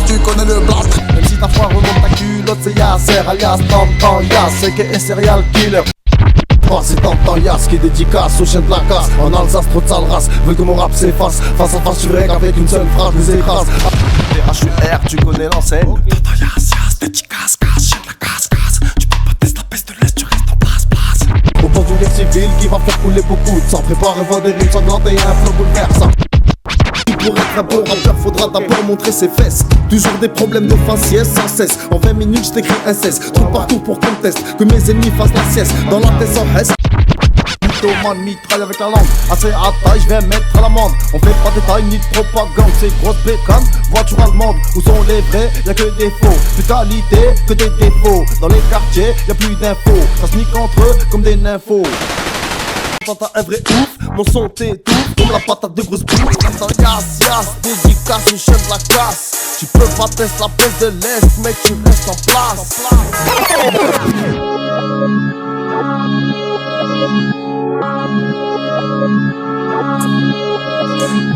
tu connais le blast. Même si ta foi remonte ta culotte, c'est Yasser alias Tantan Yass, c'est que est serial killer. Oh, c'est Tantan Yass qui dédicace au chien de la casse. En Alsace, trop de sales races veulent que mon rap s'efface. Face à face, tu règles avec une seule phrase, je les écrase. THUR, tu connais l'enseigne. Tantan Yass, dédicace, casse, chien de la casse. Tu peux pas tester la peste de l'Est, tu restes en place. Au bord d'une guerre civile qui va faire couler beaucoup de sang. Prépare-toi des rimes sanglantes et un flow bouleversant. Pour être un bon rappeur, faudra d'abord montrer ses fesses. Toujours des problèmes de faciès sans cesse. En 20 minutes, je t'écris un cesse. Trouve partout pour qu'on teste, que mes ennemis fassent la sieste. Dans la tête sans hesse. Mythomane, mitraille avec la langue. Assez à taille, je vais mettre à l'amende. On fait pas de taille ni de propagande. C'est grosse bécane, voiture allemande. Où sont les vrais, y'a que des faux. Plus qualité que des défauts. Dans les quartiers, y'a plus d'infos. Ça se nique entre eux comme des nymphos. Quand t'as un vrai ouf, mon son t'étouffe comme la patate de grosse bouffe. Tantan Yass, dédicace au chien de la casse. Tu peux pas tester la peste de l'Est, mais tu restes en place.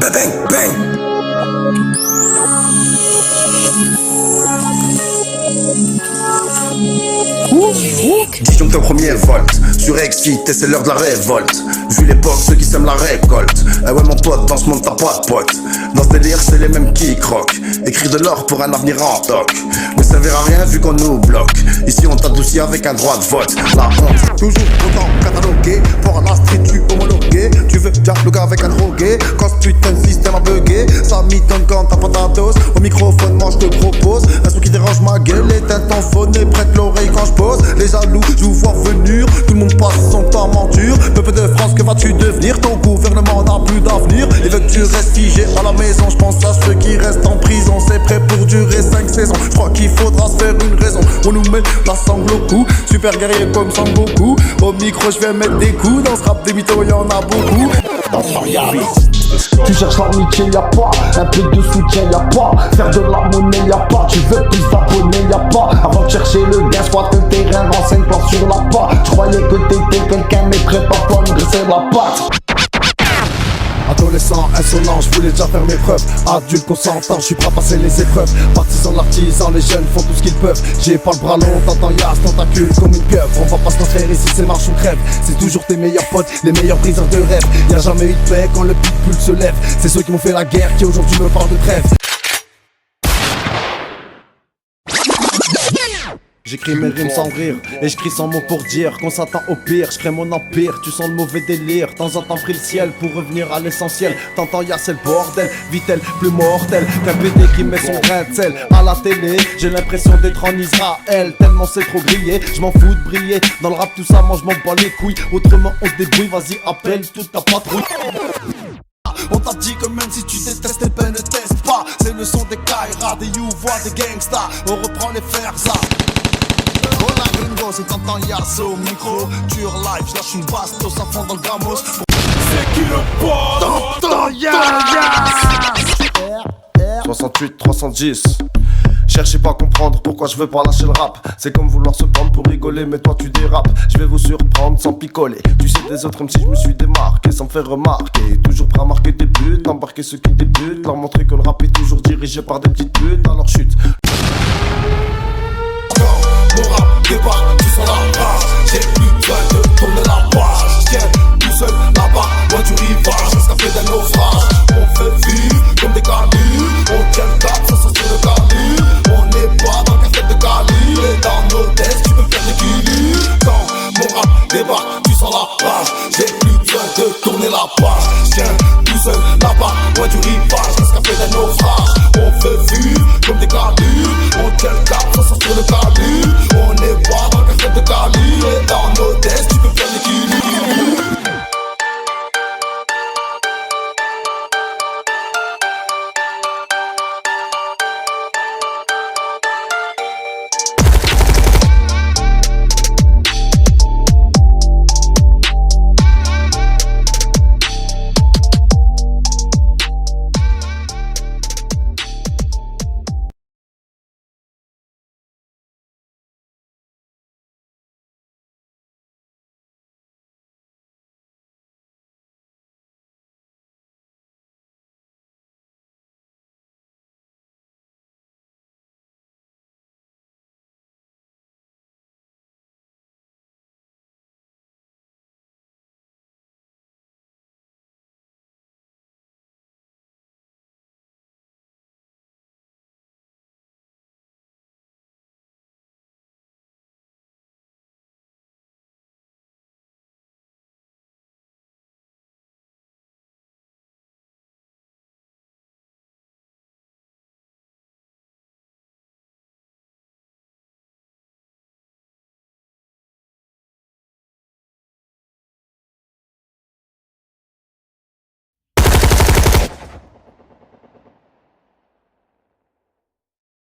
Bang bang. Disjoncteur au premier volt, surexcité, c'est l'heure de la révolte. Vu l'époque, ceux qui sèment la récolte. Eh ouais mon pote, dans ce monde t'as pas de pote. Dans ce délire, c'est les mêmes qui croquent. Écrire de l'or pour un avenir en toc ne servira à rien vu qu'on nous bloque. Ici on t'adoucit avec un droit de vote. La honte, toujours autant catalogué. Pour la street tu homologué. Tu veux dialoguer avec un drogué. Quand ce putain de système a bugué, ça m'étonne quand t'as pas ta dose. Au microphone moi je te propose un son qui dérange ma gueule. Éteins ton phone et prête l'oreille quand je pose. Les jaloux, je vous vois venir. Tout le monde passe son temps menture. Peuple de France, que vas-tu devenir? Ton gouvernement n'a plus d'avenir. Il veut que tu restes figé à la maison. Je pense à ceux qui restent en prison. C'est prêt pour durer 5 saisons. Je crois qu'il faudra se faire une raison. On nous met la sangle au cou. Super guerrier comme Sangoku. Au micro, je vais mettre des coups. Dans ce rap des mythos, y'en a beaucoup. Tu cherches l'amitié, y'a pas. Un peu de soutien, y'a pas. Faire de la monnaie, y'a pas. Tu veux plus d'abonnés, y'a pas. Avant de chercher le gain, squatte le terrain, renseigne plan sur la patte. Tu croyais que t'étais quelqu'un, mais prépare-toi à me graisser la patte. Adolescent, insolent, je voulais déjà faire mes preuves. Adulte consentant, je suis prêt à passer les épreuves. Partisans de l'artisan, les jeunes font tout ce qu'ils peuvent. J'ai pas le bras long, Tantan Yass, tentacule comme une pieuvre. On va pas se transférer ici, c'est marche ou crève. C'est toujours tes meilleurs potes, les meilleurs briseurs de rêve. Y'a jamais eu de paix quand le pitbull se lève. C'est ceux qui m'ont fait la guerre qui aujourd'hui me parlent de trêve. J'écris mes rimes sans rire et je crie sans mots pour dire qu'on s'attend au pire. Je crée mon empire, tu sens le mauvais délire. Temps en temps pris le ciel pour revenir à l'essentiel. Tantan Yass c'est le bordel, vit-elle plus mortelle qu'un PD qui met son grain de sel à la télé. J'ai l'impression d'être en Israël, tellement c'est trop grillé. Je m'en fous de briller, dans le rap tout ça moi je m'en bats les couilles. Autrement on se débrouille, vas-y appelle toute ta patrouille. On t'a dit que même si tu détestes, tes peines ne testent pas. C'est le son des Kaira, des You-Voix, des gangsta. On reprend les fers ça. Hola gringo, c'est Tantan Yass au micro. Tur live, j'lâche une bastos à fond dans le gamos. C'est qui le pote? Tantan Yass. 68 310. Cherchez pas à comprendre pourquoi je veux pas lâcher le rap. C'est comme vouloir se prendre pour rigoler, mais toi tu dérapes. Je vais vous surprendre sans picoler. Tu sais des autres comme si je me suis démarqué sans me faire remarquer. Toujours prêt à marquer des buts, embarquer ceux qui débutent. Leur montrer que le rap est toujours dirigé par des petites putes à leur chute. Mon rap débarque, tu sens la rage. J'ai plus besoin de tourner la page. Tiens, tout seul là-bas, loin du rivage. Jusqu'à fait des naufrages. On fait vivre comme des calus. On tient le cap, ça sort sur le calus. On n'est pas dans le café de Cali. Et dans nos tests, tu peux faire des kilus. Quand mon rap débarque, tu sens la rage. J'ai plus besoin de tourner la page. Tiens, tout seul là-bas, loin du rivage.